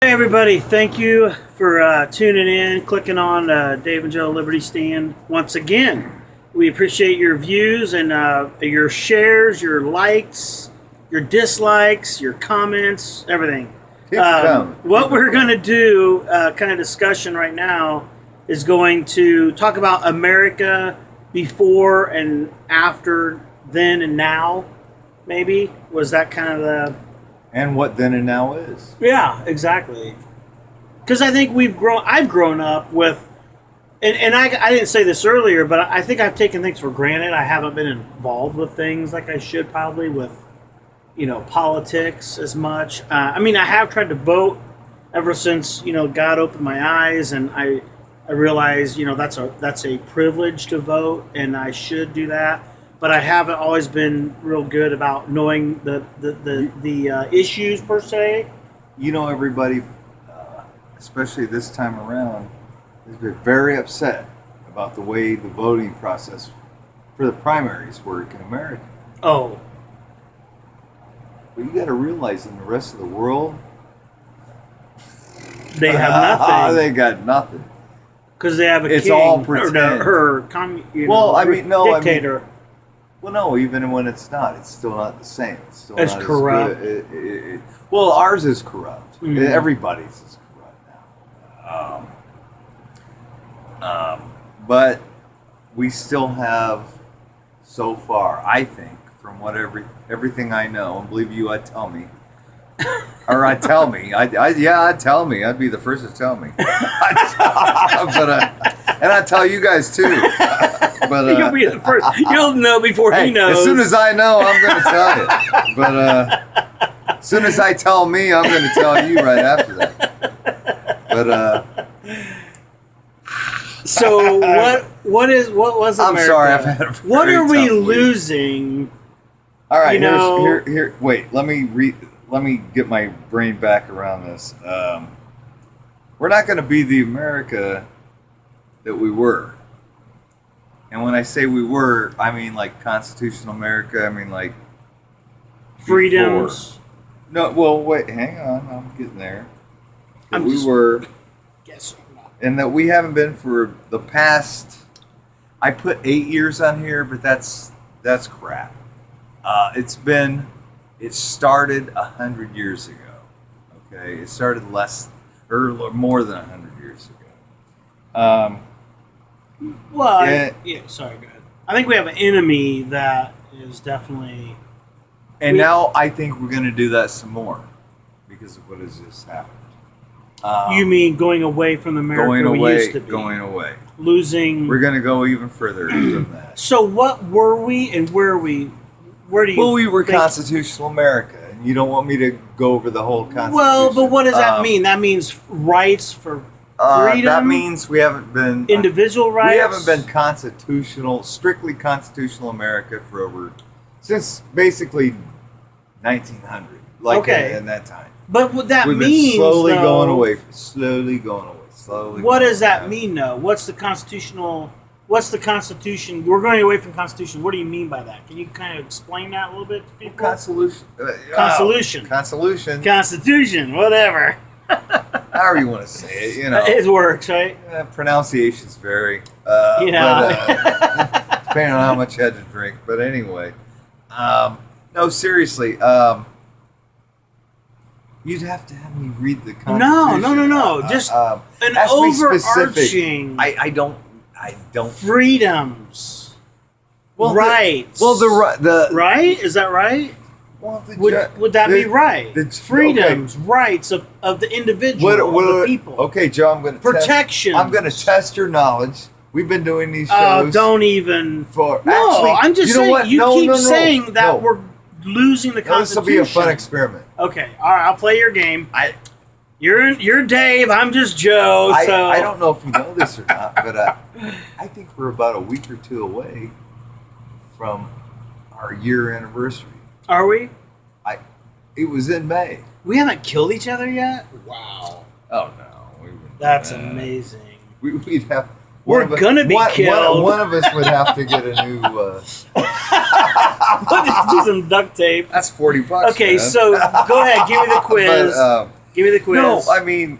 Hey everybody, thank you for tuning in, clicking on Dave and Joe Liberty Stand once again. We appreciate your views and your shares, your likes, your dislikes, your comments, everything. Keep coming. What we're going to do, kind of discussion right now, is going to talk about America before and after, then and now, maybe. Was that kind of the... And what then and now is. Yeah, exactly. Because I think I've grown up with, and I didn't say this earlier, but I think I've taken things for granted. I haven't been involved with things like I should probably with, politics as much. I have tried to vote ever since, God opened my eyes, and I realized, that's a privilege to vote, and I should do that. But I haven't always been real good about knowing the issues per se. Everybody, especially this time around, has been very upset about the way the voting process for the primaries work in America. Oh. But you got to realize in the rest of the world, they have nothing. They got nothing. Because they have a it's king all pretend. dictator. Well, no, even when it's not, it's still not the same. It's still it's not corrupt. As good. Well, ours is corrupt. Mm-hmm. Everybody's is corrupt now. But we still have, so far, I think, from what everything I know, and believe you, tell me. Or tell me. Tell me. I'd be the first to tell me. And I tell you guys too. But you'll be the first. You'll know before he knows. As soon as I know, I'm going to tell you. But as soon as I tell me, I'm going to tell you right after that. But so what was America? I'm sorry, I've had a very What are we tough week. Losing? All right, here. Wait, let me get my brain back around this. We're not going to be the America that we were. And when I say we were, I mean like constitutional America. I mean like freedoms. Before. No, well, wait, hang on. I'm getting there. We were, and that we haven't been for the past. I put 8 years on here, but that's crap. It started 100 years ago. Okay, it started more than 100 years ago. Sorry, go ahead. I think we have an enemy that is definitely... And now I think we're going to do that some more because of what has just happened. You mean going away from the America we used to be? Going away. Losing... We're going to go even further from that. So what were we and where are we? Where do you we were constitutional America, and you don't want me to go over the whole Constitution. Well, but what does that mean? That means rights for freedom? That means we haven't been... individual rights? We haven't been strictly constitutional America since basically 1900, in that time. But what that We've means, been slowly going away. What does that mean, though? What's the Constitution? We're going away from Constitution. What do you mean by that? Can you kind of explain that a little bit to people? Constitution, whatever. However you want to say it, It works, right? Pronunciations vary. Depending on how much you had to drink. But anyway, no, seriously. You'd have to have me read the Constitution. No. Just an overarching. I don't. Freedoms. Rights. Right? Is that right? Well, would that be right? Freedoms, rights of the individual, of the people. Okay, Joe, I'm going to protection. I'm going to test your knowledge. We've been doing these shows. Don't even. I'm just saying. Keep saying that we're losing the Constitution. This will be a fun experiment. Okay, all right. I'll play your game. You're Dave. I'm just Joe. I don't know if you know this or not, but I think we're about a week or two away from our year anniversary. Are we? It was in May. We haven't killed each other yet? Wow. Oh no. That's amazing. We'd have. We're gonna be killed. One of us would have to get a new. Let's do some duct tape. That's $40. Okay, man. so go ahead, give me the quiz. Give me the quiz. No, I mean,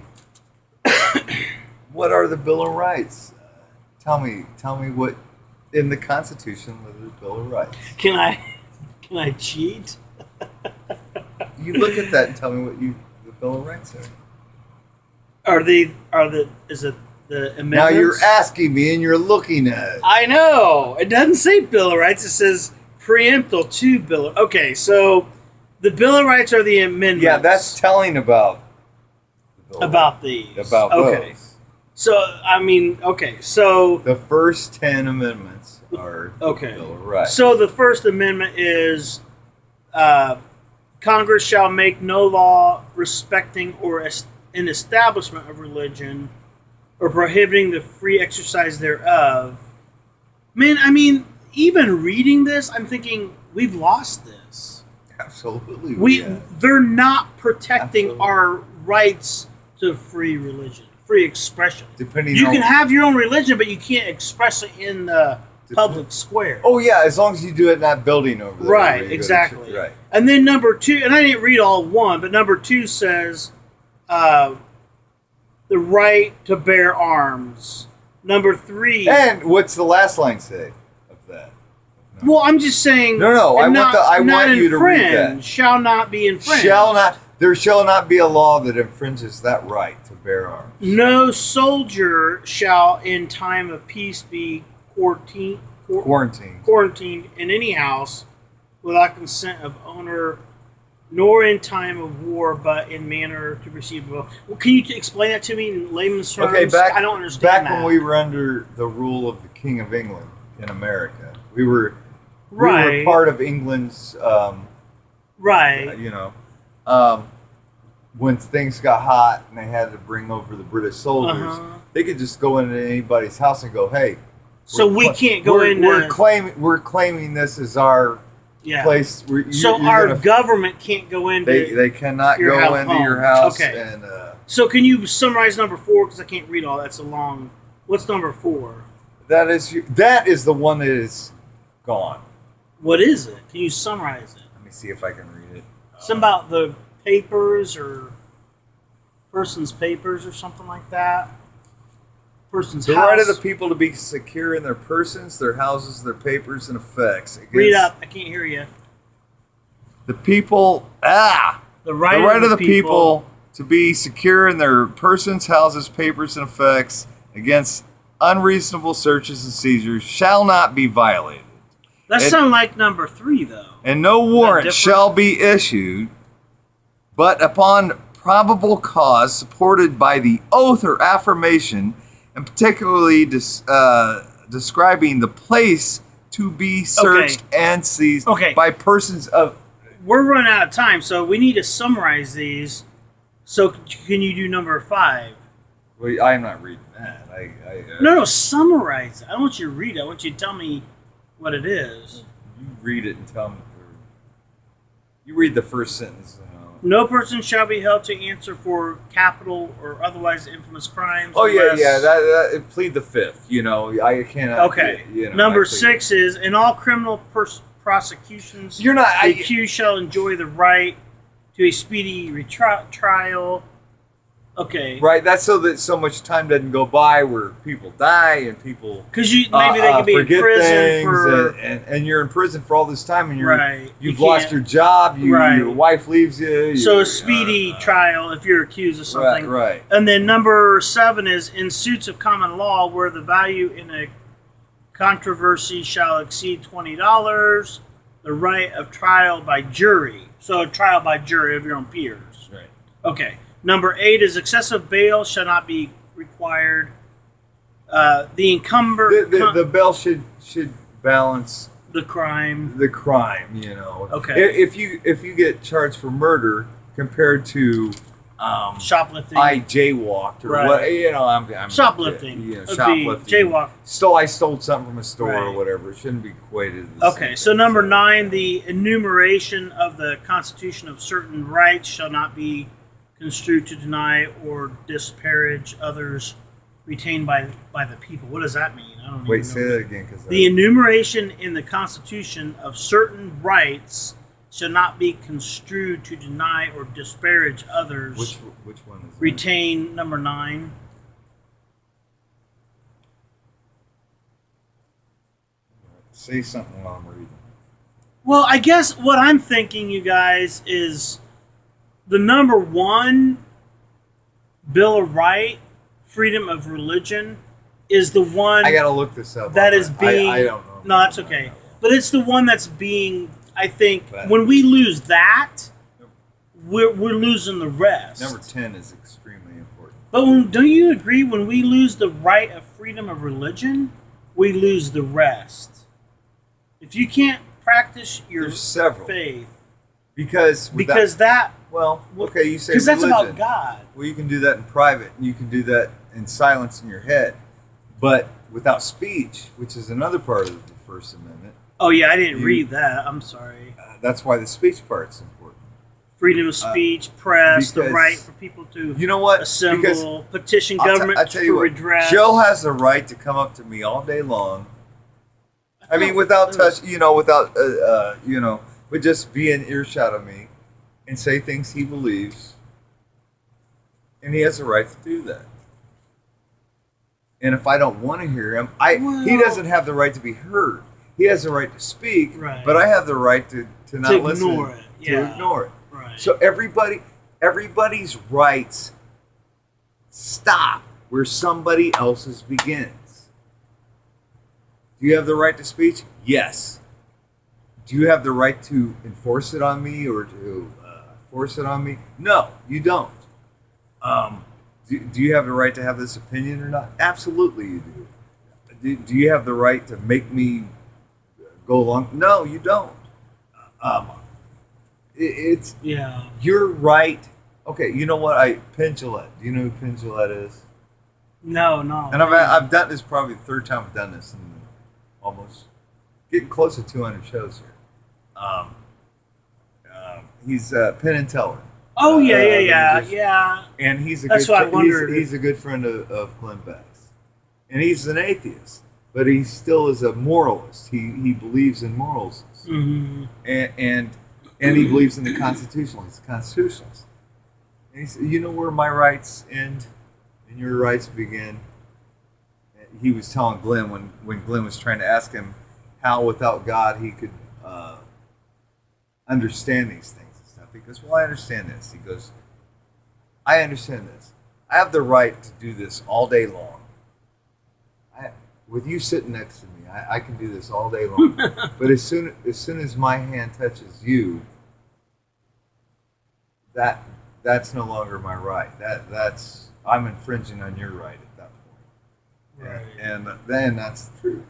what are the Bill of Rights? Tell me what in the Constitution was the Bill of Rights. Can I cheat? You look at that and tell me what the Bill of Rights are. Is it the amendments? Now you're asking me and you're looking at it. I know. It doesn't say Bill of Rights. It says preamble to Bill of... Okay, so the Bill of Rights are the amendments. Yeah, that's telling about the Bill of about these. About okay. those. So, I mean, okay, so... The first 10 amendments are the Bill of Rights. So the First Amendment is Congress shall make no law respecting or an establishment of religion or prohibiting the free exercise thereof. Man, I mean, even reading this, I'm thinking, we've lost this. Absolutely. They're not protecting Absolutely. our rights to free religion, free expression. Depending You on... can have your own religion, but you can't express it in the public square. Oh, yeah, as long as you do it in that building over there. Right, where you go to exactly. church. Right. And then number 2, and I didn't read all one, but number 2 says the right to bear arms. Number 3. And what's the last line say of that? Well, I'm just saying. No, I want you to read that. Shall not be infringed. There shall not be a law that infringes that right to bear arms. No soldier shall in time of peace be quarantined in any house without consent of owner, nor in time of war, but in manner to receive. Well, can you explain that to me in layman's terms? Okay, I don't understand back when we were under the rule of the King of England in America, we were part of England's. Right. When things got hot and they had to bring over the British soldiers, they could just go into anybody's house and go, "Hey." So we can't go in. We're claiming this as our place. Our government can't go into. They cannot go into your house. Okay. And, so can you summarize number 4? Because I can't read all. That's a long. What's number 4? That is the one that is gone. What is it? Can you summarize it? Let me see if I can read it. Something about the papers or person's papers or something like that. Person's the house. right of the people to be secure in their persons, their houses, their papers, and effects. Read up. I can't hear you. The people. The right of the people to be secure in their persons, houses, papers, and effects against unreasonable searches and seizures shall not be violated. That sounds like number 3, though. And no warrant shall be issued, but upon probable cause supported by the oath or affirmation, and particularly describing the place to be searched and seized by persons of... We're running out of time, so we need to summarize these. So can you do number 5? Well, I'm not reading that. No, summarize it. I don't want you to read it. I want you to tell me what it is. You read it and tell me. You read the first sentence. No person shall be held to answer for capital or otherwise infamous crimes. Oh, that plead the 5th. I cannot. Okay. Number 6 is in all criminal prosecutions, the accused shall enjoy the right to a speedy trial. Okay. Right. That's so that so much time doesn't go by where people die and people because maybe they could be in prison for and you're in prison for all this time and you've you lost your job. Your wife leaves you. So a speedy trial if you're accused of something. Right. And then number 7 is in suits of common law where the value in a controversy shall exceed $20, the right of trial by jury. So a trial by jury of your own peers. Right. Okay. Number 8 is excessive bail shall not be required. The encumber... The bail should balance... The crime. Okay. If you get charged for murder compared to... shoplifting. I jaywalked or what? I'm shoplifting. Shoplifting. Jaywalk. I stole something from a store or whatever. It shouldn't be equated. Okay, so number 9, the enumeration of the Constitution of certain rights shall not be construed to deny or disparage others retained by the people. What does that mean? I don't say that again. The enumeration in the Constitution of certain rights shall not be construed to deny or disparage others. Which one is that? Retain number 9. Say something while I'm reading. Well, I guess what I'm thinking, you guys, is the number 1 Bill of Rights, freedom of religion, is the one I gotta look this up. that is being. I don't know. No, that's okay. But it's the one that's being. I think But- when we lose that, we're losing the rest. Number 10 is extremely important. But don't you agree? When we lose the right of freedom of religion, we lose the rest. If you can't practice your There's several. faith, Because that well, okay, you say because that's religion. about God. Well, you can do that in private, and you can do that in silence in your head, but without speech, which is another part of the First Amendment. Oh yeah, I didn't read that. I'm sorry. That's why the speech part's important. Freedom of speech, press, the because- right for people to You know what? assemble, Because petition I government tell you for what, redress. Joe has the right to come up to me all day long. I mean, without touch, without, but just be in earshot of me and say things he believes. And he has the right to do that. And if I don't want to hear him, he doesn't have the right to be heard. He has the right to speak, Right. but I have the right to not To listen, ignore it, to yeah. ignore it. Right. So everybody's rights stop where somebody else's begins. Do you have the right to speech? Yes. Do you have the right to enforce it on me or to force it on me? No, you don't. Do you have the right to have this opinion or not? Absolutely you do. Do you have the right to make me go along? No, you don't. It's Yeah. You're right. Okay, you know what? Penn Jillette. Do you know who Penn Jillette is? No. And I've done this probably the third time I've done this, and almost getting close to 200 shows here. He's Penn and Teller. Oh the yeah. musician. And he's a That's good what I friend. wondered. He's a good friend of Glenn Beck's, and he's an atheist, but he still is a moralist. He believes in morals, Mm-hmm. and he believes in the Constitution. He's a constitutionalist. And he said, "You know where my rights end and your rights begin." He was telling Glenn when Glenn was trying to ask him how without God he could understand these things and stuff. He goes, "Well, I understand this." He goes, "I understand this. I have the right to do this all day long. With you sitting next to me, I can do this all day long. But as soon as my hand touches you, that's no longer my right. That's I'm infringing on your right at that point." Right. And then that's the truth.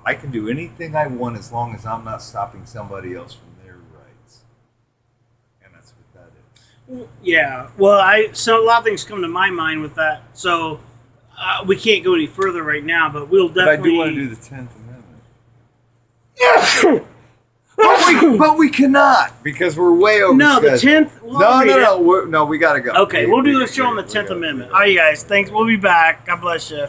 I can do anything I want as long as I'm not stopping somebody else from their rights. And that's what that is. Yeah. Well, so a lot of things come to my mind with that. So we can't go any further right now, but we'll definitely. But I do want to do the 10th Amendment. But we cannot because we're way over. No, the 10th. No, we got to go. Okay, we'll do a show on the 10th Amendment. All right, you guys. Thanks. We'll be back. God bless you.